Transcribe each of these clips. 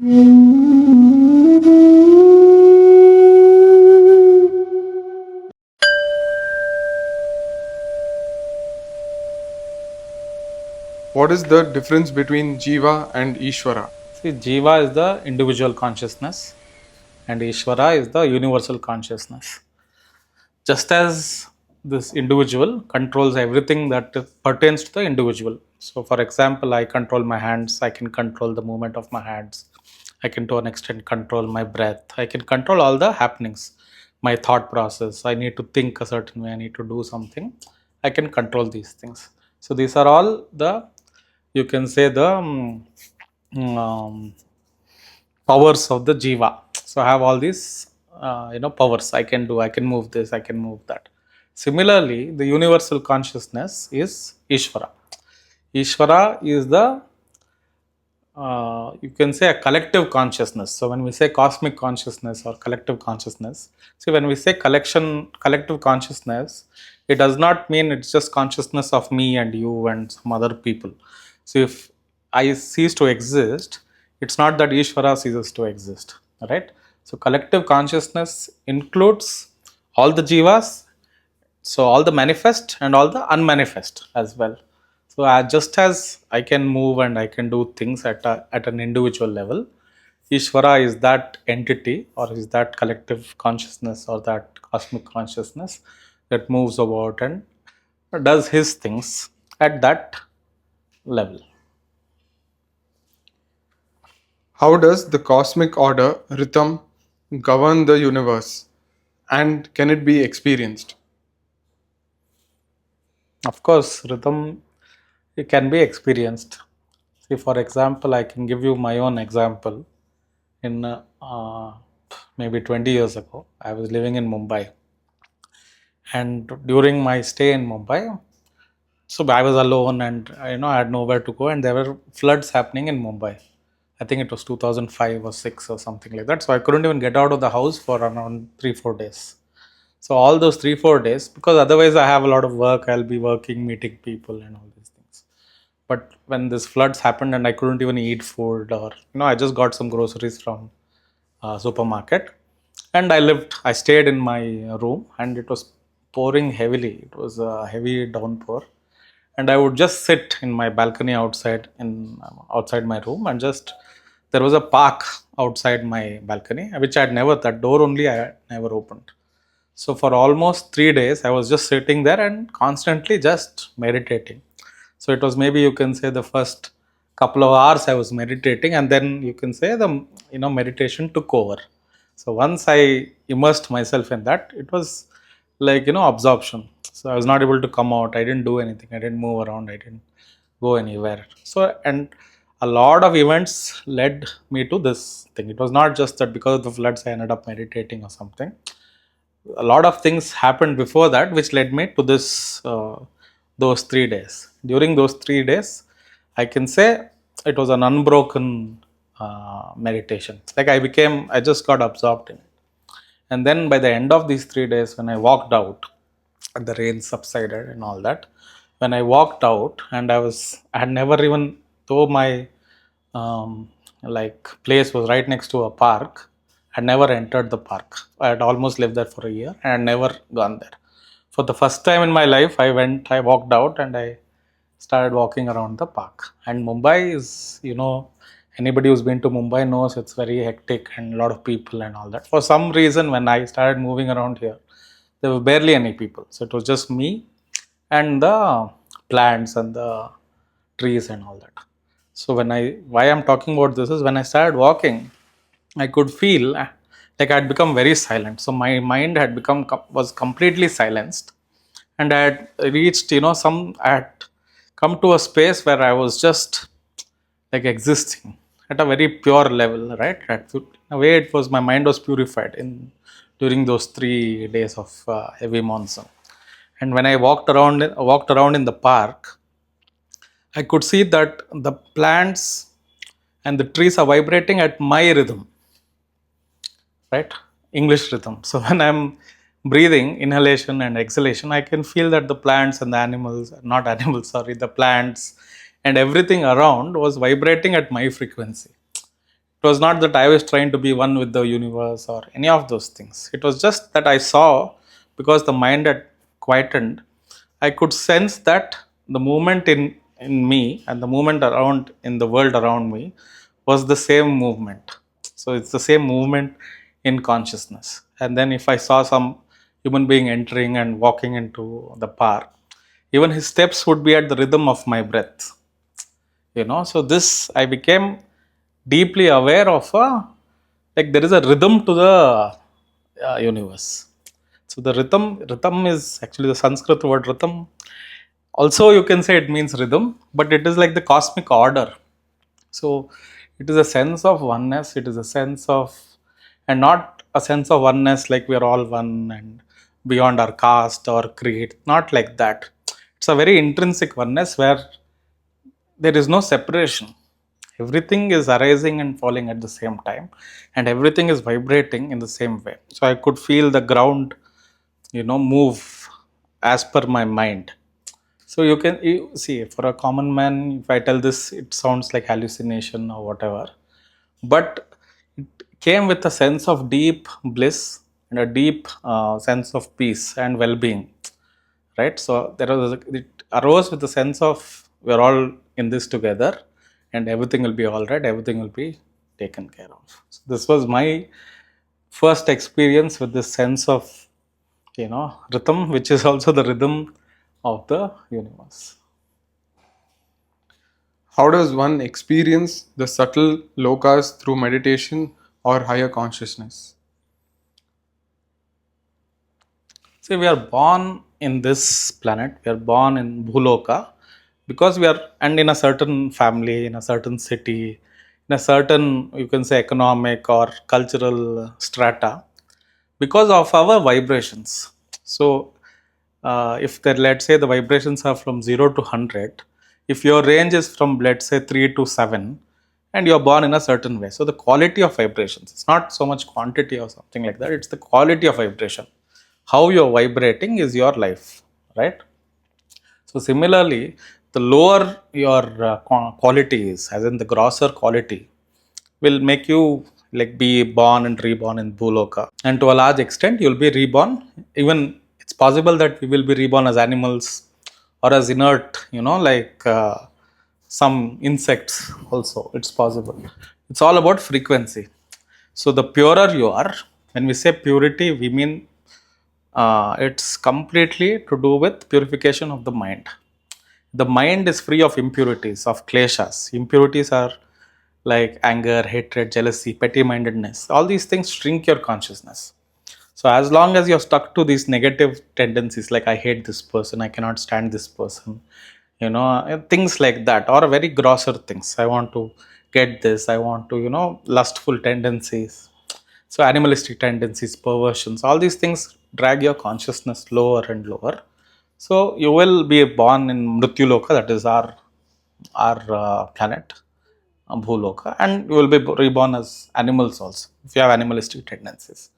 What is the difference between jiva and Ishwara? See, jiva is the individual consciousness and Ishvara is the universal consciousness. Just as this individual controls everything that pertains to the individual. So, for example, I control my hands, I can control the movement of my hands, I can to an extent control my breath, I can control all the happenings, my thought process. I need to think a certain way, I need to do something, I can control these things. So, these are all the, you can say, the um, powers of the jiva. So I have all these powers. I can do, I can move this, I can move that. Similarly, the universal consciousness is Ishvara. Ishvara is the you can say a collective consciousness. So when we say cosmic consciousness or collective consciousness, see, when we say collective consciousness, it does not mean it's just consciousness of me and you and some other people. So if I cease to exist, it's not that Ishvara ceases to exist, right? So collective consciousness includes all the jivas, so all the manifest and all the unmanifest as well. So just as I can move and I can do things at an individual level, Ishvara is that entity or is that collective consciousness or that cosmic consciousness that moves about and does his things at that level. How does the cosmic order, rtam, govern the universe? And can it be experienced? Of course, rhythm, it can be experienced. See, for example, I can give you my own example. In maybe 20 years ago, I was living in Mumbai, and during my stay in Mumbai, so I was alone, and I had nowhere to go, and there were floods happening in Mumbai. I think it was 2005 or 6 or something like that. So I couldn't even get out of the house for around 3-4 days. So all those 3-4 days, because otherwise I have a lot of work, I'll be working, meeting people, and all these things. But when this floods happened and I couldn't even eat food, or I just got some groceries from supermarket, and I stayed in my room, and it was pouring heavily. It was a heavy downpour, and I would just sit in my balcony outside my room, and just there was a park outside my balcony, which I had never, that door only I had never opened. So for almost 3 days, I was just sitting there and constantly just meditating. So it was, maybe you can say, the first couple of hours I was meditating, and then you can say the meditation took over. So once I immersed myself in that, it was like absorption. So I was not able to come out. I didn't do anything. I didn't move around. I didn't go anywhere. So, and a lot of events led me to this thing. It was not just that because of the floods I ended up meditating or something. A lot of things happened before that which led me to this those 3 days. During those 3 days, I can say it was an unbroken meditation. Like I just got absorbed in it. And then by the end of these 3 days, when I walked out, and the rain subsided and all that, when I walked out, and I had never even, though my place was right next to a park, I had never entered the park. I had almost lived there for a year and I had never gone there. For the first time in my life, I walked out and I started walking around the park. And Mumbai is, anybody who's been to Mumbai knows it's very hectic and a lot of people and all that. For some reason, when I started moving around here, there were barely any people. So it was just me and the plants and the trees and all that. So why I'm talking about this is, when I started walking, I could feel like I had become very silent. So my mind was completely silenced, and I had reached, I had come to a space where I was just like existing at a very pure level, right? In a way, my mind was purified in during those 3 days of heavy monsoon. And when I walked around in the park, I could see that the plants and the trees are vibrating at my rhythm, right? English rhythm. So when I'm breathing, inhalation and exhalation, I can feel that the plants and the animals, not animals, sorry, the plants and everything around was vibrating at my frequency. It It was not that I was trying to be one with the universe or any of those things. It was just that I saw, because the mind had quietened, I could sense that the movement in me and the movement around in the world around me was the same movement. So it's the same movement in consciousness. And then if I saw some human being entering and walking into the park, even his steps would be at the rhythm of my breath. So this I became deeply aware of like there is a rhythm to the universe. So the rhythm is actually the Sanskrit word rhythm. Also you can say it means rhythm, but it is like the cosmic order. So it is a sense of oneness, it is a sense of, and not a sense of oneness like we are all one and beyond our caste or creed, not like that. It's a very intrinsic oneness where there is no separation. Everything is arising and falling at the same time, and everything is vibrating in the same way. So I could feel the ground move as per my mind. So you see, for a common man, if I tell this, it sounds like hallucination or whatever, but it came with a sense of deep bliss and a deep sense of peace and well-being, right? So it arose with the sense of we're all in this together, and everything will be all right, everything will be taken care of. So this was my first experience with this sense of rhythm, which is also the rhythm of the universe. How does one experience the subtle lokas through meditation or higher consciousness? See, we are born in this planet, we are born in Bhuloka, because we are, and in a certain family, in a certain city, in a certain, you can say, economic or cultural strata, because of our vibrations. So, if the, let's say the vibrations are from 0 to 100, if your range is from, let's say, 3 to 7, and you're born in a certain way. So, the quality of vibrations, it's not so much quantity or something like that, it's the quality of vibration. How you're vibrating is your life, right? So similarly, the lower your quality is, as in the grosser quality, will make you like be born and reborn in Bhuloka. And to a large extent, you'll be reborn. Even it's possible that we will be reborn as animals or as inert, like some insects also. It's possible. It's all about frequency. So the purer you are, when we say purity, we mean it's completely to do with purification of the mind. The mind is free of impurities, of kleshas. Impurities are like anger, hatred, jealousy, petty mindedness. All these things shrink your consciousness. So, as long as you're stuck to these negative tendencies, like I hate this person, I cannot stand this person, things like that, or very grosser things. I want to get this, I want to, lustful tendencies. So, animalistic tendencies, perversions, all these things drag your consciousness lower and lower. So you will be born in Mrityuloka, that is our planet, Bhuloka, and you will be reborn as animals also, if you have animalistic tendencies.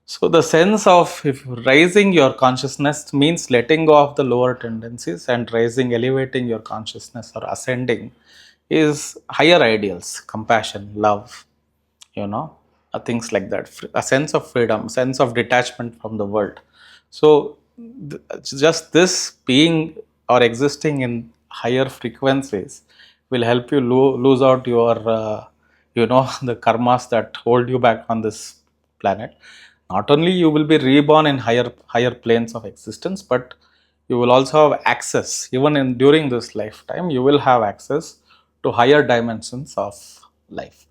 So the sense of if raising your consciousness means letting go of the lower tendencies and raising, elevating your consciousness or ascending is higher ideals, compassion, love, you know things like that, a sense of freedom, sense of detachment from the world. So just this being or existing in higher frequencies will help you lose out your the karmas that hold you back on this planet. Not only you will be reborn in higher planes of existence, but you will also have access, even in during this lifetime you will have access to higher dimensions of life.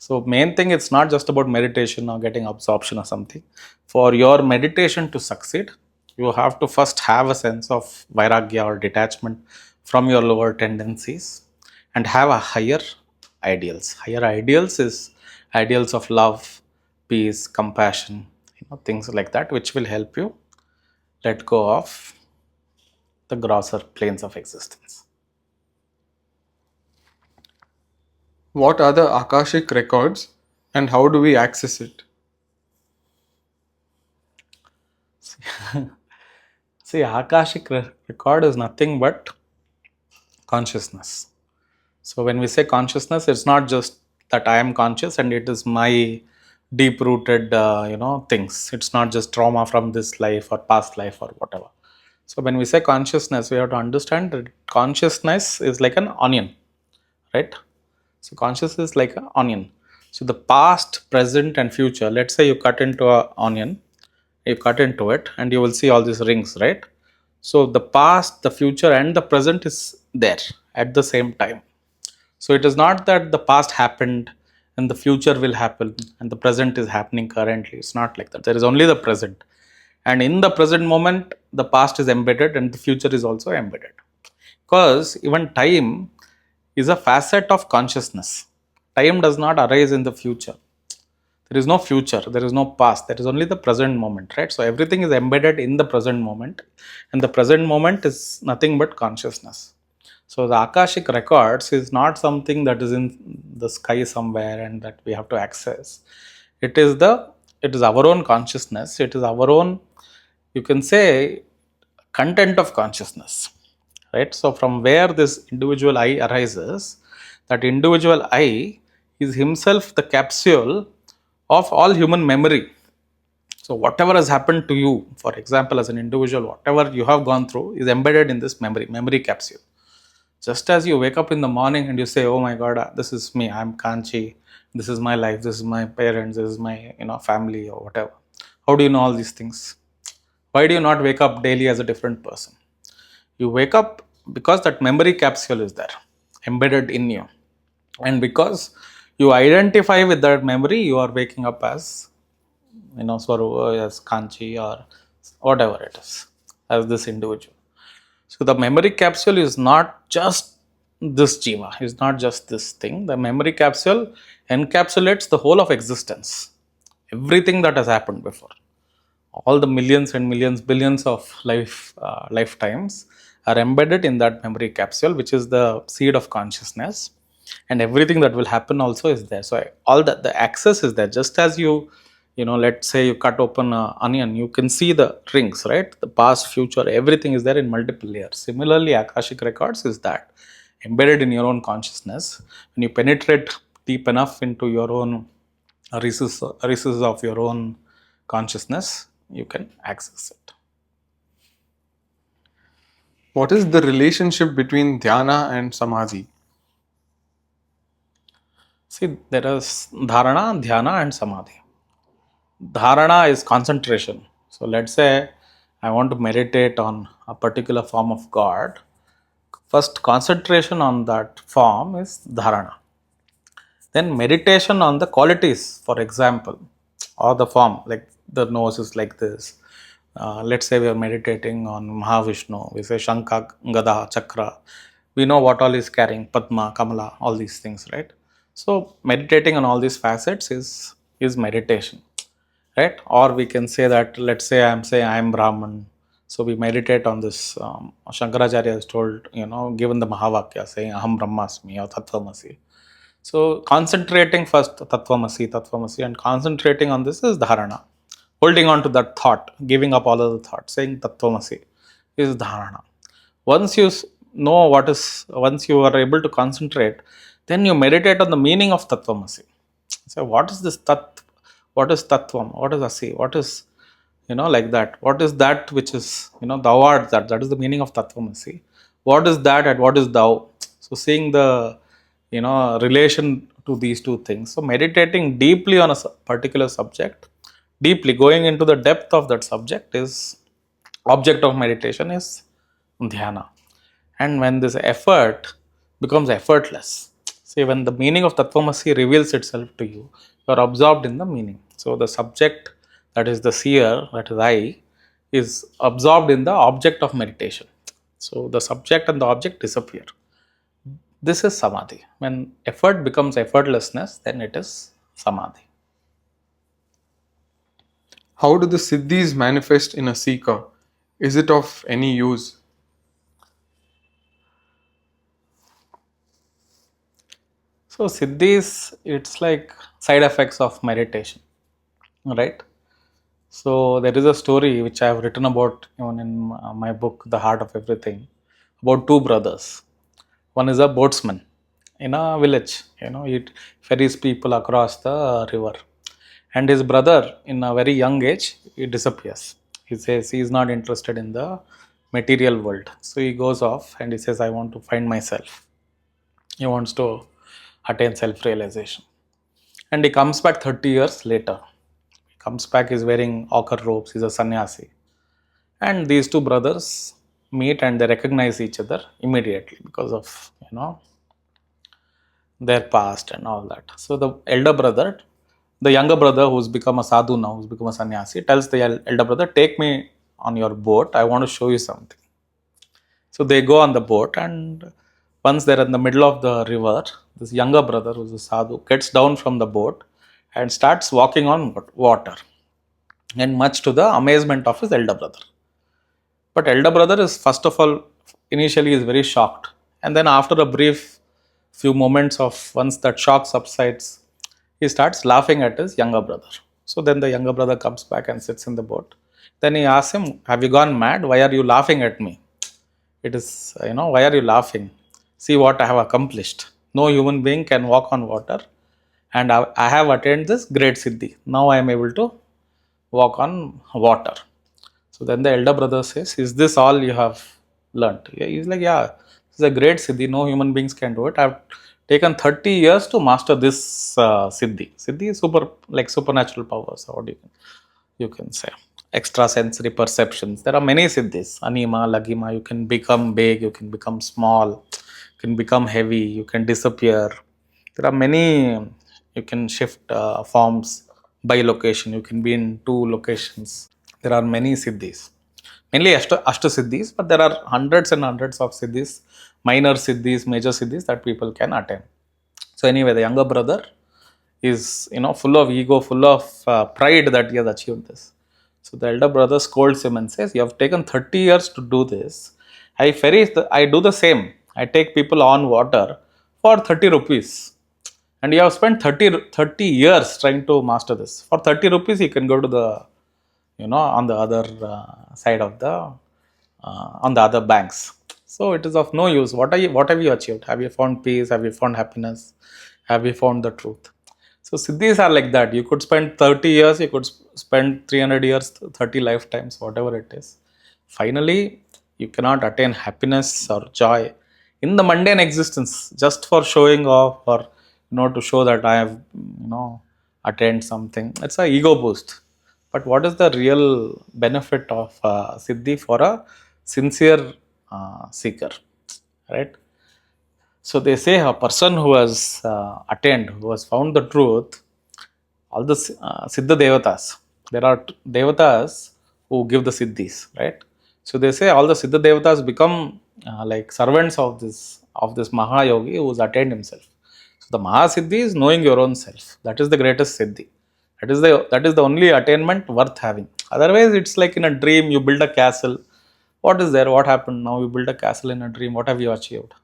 So main thing, it's not just about meditation or getting absorption or something. For your meditation to succeed, you have to first have a sense of vairagya or detachment from your lower tendencies and have a higher ideals. Higher ideals is ideals of love, peace, compassion, things like that, which will help you let go of the grosser planes of existence. What are the Akashic records and how do we access it? See, Akashic record is nothing but consciousness. So when we say consciousness, it's not just that I am conscious and it is my deep rooted things. It's not just trauma from this life or past life or whatever. So when we say consciousness, we have to understand that consciousness is like an onion, right? So consciousness is like an onion. So the past, present, and future. Let's say you cut into an onion, you cut into it, and you will see all these rings, right? So the past, the future, and the present is there at the same time. So it is not that the past happened and the future will happen and the present is happening currently. It's not like that. There is only the present. And in the present moment, the past is embedded and the future is also embedded. Because even time is a facet of consciousness. Time does not arise in the future. There is no future, there is no past, there is only the present moment, right? So everything is embedded in the present moment, and the present moment is nothing but consciousness. So the Akashic Records is not something that is in the sky somewhere and that we have to access. It is our own consciousness. It is our own, you can say, content of consciousness, right? So from where this individual I arises, that individual I is himself the capsule of all human memory. So whatever has happened to you, for example, as an individual, whatever you have gone through is embedded in this memory capsule. Just as you wake up in the morning and you say, "Oh my God, this is me. I'm Kanchi. This is my life. This is my parents. This is my family or whatever." How do you know all these things? Why do you not wake up daily as a different person? You wake up because that memory capsule is there, embedded in you, and because you identify with that memory, you are waking up as Swarupa, as Kanchi, or whatever it is, as this individual. So the memory capsule is not just this jiva, is not just this thing. The memory capsule encapsulates the whole of existence, everything that has happened before, all the millions and millions, billions of lifetimes are embedded in that memory capsule, which is the seed of consciousness, and everything that will happen also is there. So all that the access is there. Just as let's say you cut open an onion, you can see the rings, right? The past, future, everything is there in multiple layers. Similarly, Akashic Records is that embedded in your own consciousness. When you penetrate deep enough into your own recesses of your own consciousness, you can access it. What is the relationship between dhyana and samadhi? See, there is dharana, dhyana, and samadhi. Dharana is concentration. So let's say I want to meditate on a particular form of God. First, concentration on that form is dharana. Then meditation on the qualities, for example, or the form, like the nose is like this. Let's say we are meditating on Mahavishnu. We say Shankha, Gada, Chakra. We know what all is carrying, Padma, Kamala, all these things, right? So meditating on all these facets is meditation, right? Or we can say that, let's say I am Brahman. So we meditate on this. Shankaracharya has told, given the Mahavakya saying Aham Brahmasmi or Tattvamasi. So concentrating first Tattvamasi, and concentrating on this is dharana. Holding on to that thought, giving up all other thoughts, saying Tattvamasi is dharana. Once you know once you are able to concentrate, then you meditate on the meaning of Tattvamasi. So what is this Tat? What is Tattvam? What is Asi? What is, like that? What is that which is, thou art that? That is the meaning of Tattvamasi. What is that and what is thou? So seeing the, relation to these two things. So meditating deeply on a particular subject, deeply going into the depth of that subject is object of meditation is dhyana. And when this effort becomes effortless, see, when the meaning of Tattvamasi reveals itself to you, you are absorbed in the meaning. So the subject, that is the seer, that is I, is absorbed in the object of meditation. So the subject and the object disappear. This is samadhi. When effort becomes effortlessness, then it is samadhi. How do the Siddhis manifest in a seeker? Is it of any use? So Siddhis, it's like side effects of meditation, right? So there is a story which I have written about even in my book, The Heart of Everything, about two brothers. One is a boatsman in a village. He ferries people across the river. And his brother, in a very young age, he disappears. He says he is not interested in the material world. So he goes off and he says, I want to find myself. He wants to attain self realization. And he comes back 30 years later. He comes back, he's wearing ochre robes, he's a sannyasi. And these two brothers meet and they recognize each other immediately because of, their past and all that. So the elder brother, the younger brother who's become a sadhu now, who's become a sannyasi, tells the elder brother, take me on your boat, I want to show you something. So they go on the boat, and once they're in the middle of the river, this younger brother, who's a sadhu, gets down from the boat and starts walking on water, and much to the amazement of his elder brother. But elder brother is, first of all, initially is very shocked, and then after a brief few moments of, once that shock subsides, he starts laughing at his younger brother. So then the younger brother comes back and sits in the boat. Then he asks him, have you gone mad? Why are you laughing at me? It is, why are you laughing? See what I have accomplished. No human being can walk on water, and I have attained this great siddhi. Now I am able to walk on water. So then the elder brother says, is this all you have learnt? Yeah, he's like, yeah, this is a great siddhi. No human beings can do it. I've taken 30 years to master this siddhi. Siddhi is supernatural powers, or what you can say. Extrasensory perceptions. There are many siddhis. Anima, lagima. You can become big, you can become small, you can become heavy, you can disappear. There are many. You can shift forms by location. You can be in two locations. There are many siddhis, mainly ashta siddhis, but there are hundreds and hundreds of siddhis, minor siddhis, major siddhis that people can attain. So anyway, the younger brother is, full of ego, full of pride that he has achieved this. So the elder brother scolds him and says, you have taken 30 years to do this. I do the same. I take people on water for 30 rupees. And you have spent 30 years trying to master this. For 30 rupees, you can go to the, on the other side of the, on the other banks. So it is of no use. What have you achieved? Have you found peace? Have you found happiness? Have you found the truth? So siddhis are like that. You could spend 30 years, you could spend 300 years, 30 lifetimes, whatever it is. Finally, you cannot attain happiness or joy in the mundane existence just for showing off, or to show that I have attained something. It's a ego boost. But what is the real benefit of siddhi for a sincere seeker, right? So they say a person who has attained, who has found the truth, all the Siddha Devatas, there are Devatas who give the Siddhis, right? So they say all the Siddha Devatas become like servants of this Mahayogi who has attained himself. So the Mahasiddhi is knowing your own self. That is the greatest Siddhi. That is the only attainment worth having. Otherwise, it's like in a dream, you build a castle. What is there? What happened? Now you build a castle in a dream. What have you achieved?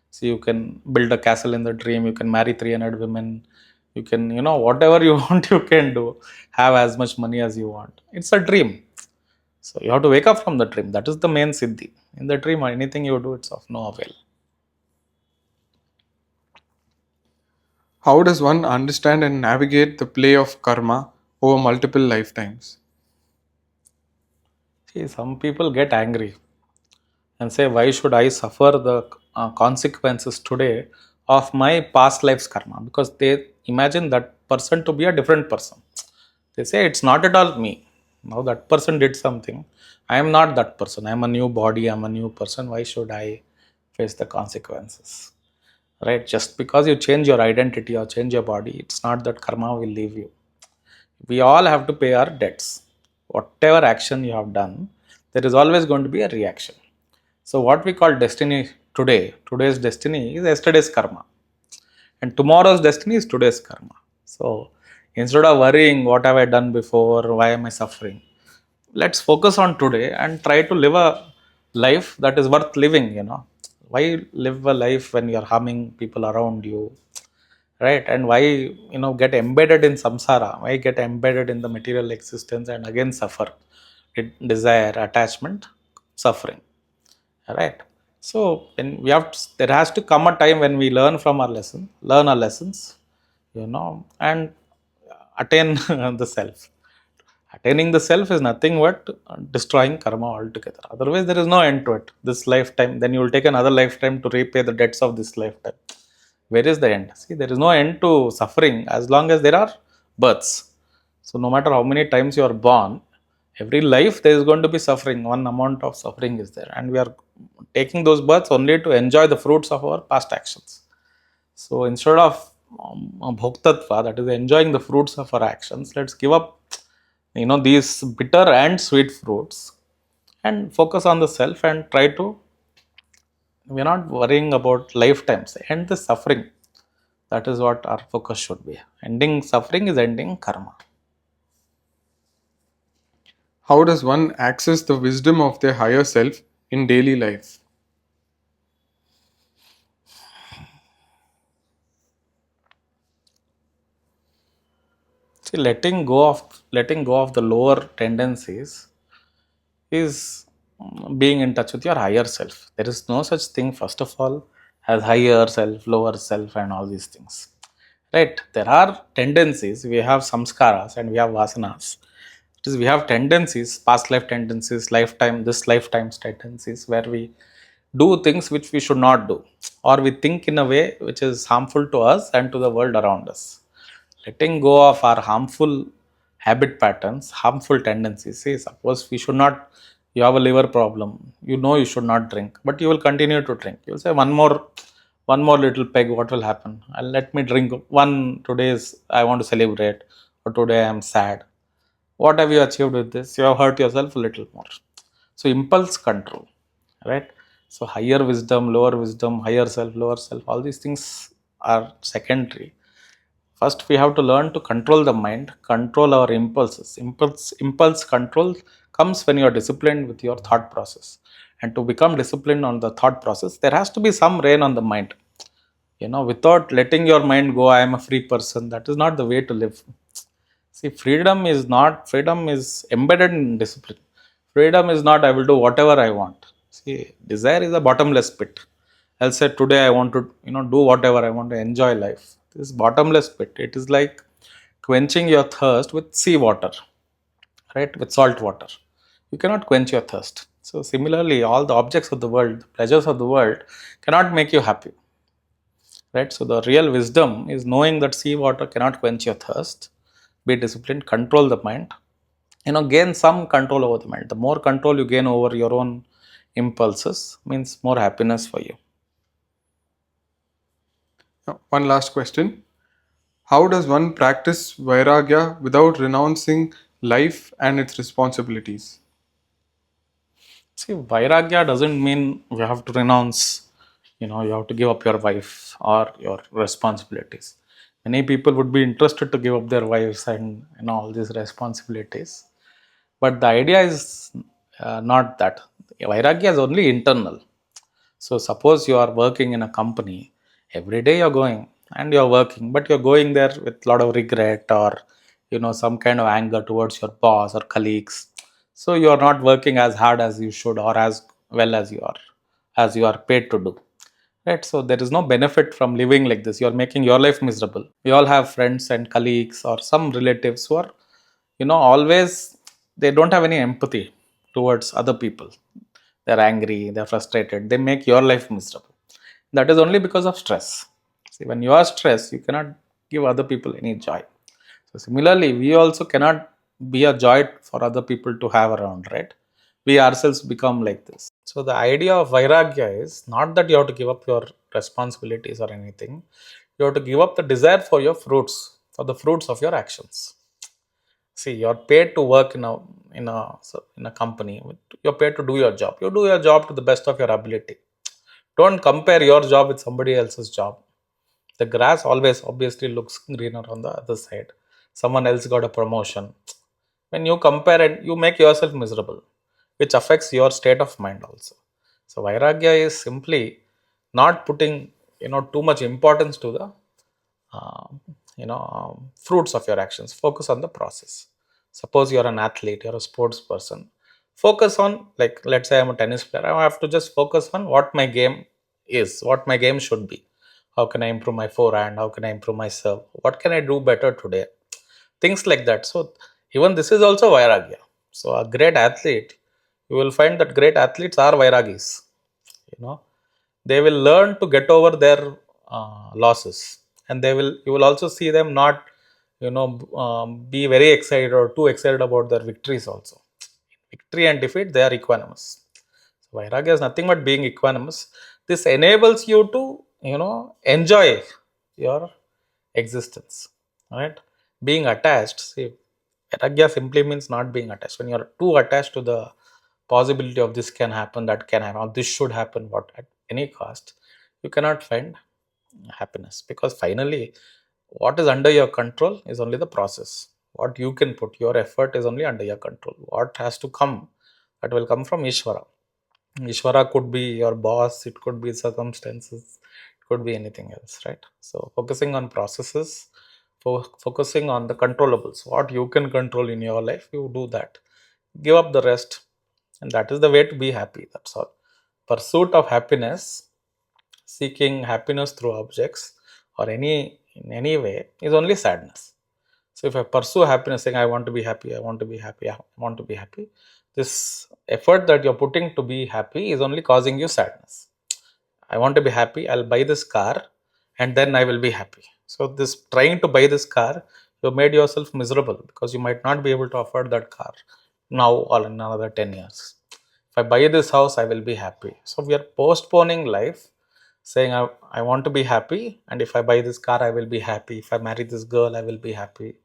So you can build a castle in the dream, you can marry 300 women, you can, whatever you want, you can do, have as much money as you want. It's a dream. So you have to wake up from the dream. That is the main siddhi. In the dream, anything you do, it's of no avail. How does one understand and navigate the play of karma over multiple lifetimes? See, some people get angry and say, why should I suffer the consequences today of my past life's karma? Because they imagine that person to be a different person. They say, it's not at all me. Now that person did something. I am not that person. I am a new body. I am a new person. Why should I face the consequences? Right? Just because you change your identity or change your body, it's not that karma will leave you. We all have to pay our debts. Whatever action you have done, there is always going to be a reaction. So what we call destiny today, today's destiny is yesterday's karma. And tomorrow's destiny is today's karma. So instead of worrying, what have I done before? Why am I suffering? Let's focus on today and try to live a life that is worth living. Why live a life when you're harming people around you? Right? And why, get embedded in samsara? Why get embedded in the material existence and again suffer? Desire, attachment, suffering. Right? So when we have to, there has to come a time when we learn our lessons, and attain the self. Attaining the self is nothing but destroying karma altogether. Otherwise, there is no end to it. This lifetime, then you will take another lifetime to repay the debts of this lifetime. Where is the end? See, there is no end to suffering as long as there are births. So, no matter how many times you are born, every life there is going to be suffering. One amount of suffering is there, and we are taking those births only to enjoy the fruits of our past actions. So, instead of bhoktatva, that is enjoying the fruits of our actions, let's give up these bitter and sweet fruits and focus on the self and try to, we're not worrying about lifetimes, end the suffering. That is what our focus should be. Ending suffering is ending karma. How does one access the wisdom of their higher self in daily life? See, letting go of the lower tendencies is being in touch with your higher self. There is no such thing, first of all, as higher self, lower self, and all these things. Right? There are tendencies. We have samskaras and we have vasanas. It is, we have tendencies, past life tendencies, this lifetime's tendencies, where we do things which we should not do, or we think in a way which is harmful to us and to the world around us. Letting go of our harmful habit patterns, harmful tendencies. Say, suppose we should not, you have a liver problem, you should not drink, but you will continue to drink. You'll say, one more little peg, what will happen? And let me drink one. Today's I want to celebrate, or today I am sad. What have you achieved with this? You have hurt yourself a little more. So impulse control, right? So higher wisdom, lower wisdom, higher self, lower self, all these things are secondary. First, we have to learn to control the mind, control our impulses. Impulse control comes when you are disciplined with your thought process. And to become disciplined on the thought process, there has to be some rein on the mind. Without letting your mind go, I am a free person. That is not the way to live. See, freedom is embedded in discipline. Freedom is not, I will do whatever I want. See, desire is a bottomless pit. I'll say today I want to, do whatever I want to enjoy life. This bottomless pit. It is like quenching your thirst with sea water, right? With salt water. You cannot quench your thirst. So similarly, all the objects of the world, the pleasures of the world cannot make you happy. Right? So the real wisdom is knowing that sea water cannot quench your thirst. Be disciplined, control the mind, gain some control over the mind. The more control you gain over your own impulses means more happiness for you. Now, one last question. How does one practice vairagya without renouncing life and its responsibilities? See, vairagya doesn't mean you have to renounce, you have to give up your wife or your responsibilities. Many people would be interested to give up their wives and all these responsibilities, but the idea is not that. Vairagya is only internal. So suppose you are working in a company, every day you're going and you're working, but you're going there with a lot of regret, or some kind of anger towards your boss or colleagues. So you are not working as hard as you should, or as well as you are paid to do. Right? So there is no benefit from living like this. You are making your life miserable. We all have friends and colleagues or some relatives who are, always, they don't have any empathy towards other people. They're angry, they're frustrated, they make your life miserable. That is only because of stress. See, when you are stressed, you cannot give other people any joy. So similarly, we also cannot be a joy for other people to have around, right? We ourselves become like this. So the idea of vairagya is not that you have to give up your responsibilities or anything. You have to give up the desire for your fruits, for the fruits of your actions. See, you're paid to work in a company. You're paid to do your job. You do your job to the best of your ability. Don't compare your job with somebody else's job. The grass always obviously looks greener on the other side. Someone else got a promotion. When you compare it, you make yourself miserable, which affects your state of mind also. So vairagya is simply not putting too much importance to the fruits of your actions. Focus on the process. Suppose you're an athlete, you're a sports person. Focus on, like, let's say I'm a tennis player, I have to just focus on what my game is, what my game should be. How can I improve my forehand? How can I improve my serve? What can I do better today? Things like that. So even this is also vairagya. So a great athlete, you will find that great athletes are vairagis. You know, they will learn to get over their losses, and you will also see them not, be very excited or too excited about their victories also. Victory and defeat, they are equanimous. So vairagya is nothing but being equanimous. This enables you to, enjoy your existence, right? Being attached, see, vairagya simply means not being attached. When you're too attached to the possibility of this can happen, that can happen, or this should happen, what at any cost, you cannot find happiness, because finally what is under your control is only the process. What you can put your effort is only under your control. What has to come, that will come from Ishvara. Ishvara could be your boss, it could be circumstances, it could be anything else, right? So focusing on processes, focusing on the controllables, what you can control in your life, you do that. Give up the rest, and that is the way to be happy. That's all. Pursuit of happiness, seeking happiness through objects or in any way, is only sadness. So if I pursue happiness, saying I want to be happy, I want to be happy, I want to be happy, this effort that you're putting to be happy is only causing you sadness. I want to be happy, I'll buy this car and then I will be happy. So this trying to buy this car, you made yourself miserable, because you might not be able to afford that car now or in another 10 years. If I buy this house, I will be happy. So we are postponing life, saying I want to be happy, and if I buy this car, I will be happy. If I marry this girl, I will be happy.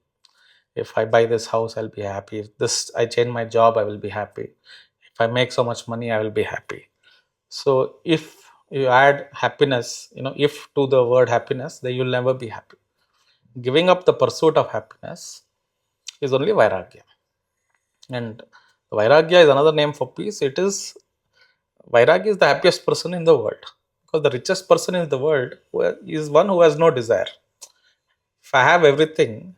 If I buy this house, I'll be happy. If this I change my job, I will be happy. If I make so much money, I will be happy. So if you add happiness, if to the word happiness, then you'll never be happy. Giving up the pursuit of happiness is only vairagya. And vairagya is another name for peace. It is Vairagya is the happiest person in the world, because the richest person in the world is one who has no desire. If I have everything,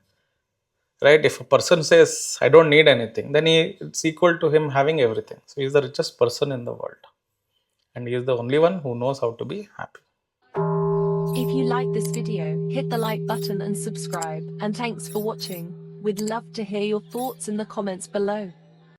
right? If a person says I don't need anything, then it's equal to him having everything. So he's the richest person in the world, and he is the only one who knows how to be happy. If you like this video, hit the like button and subscribe. And thanks for watching. We'd love to hear your thoughts in the comments below.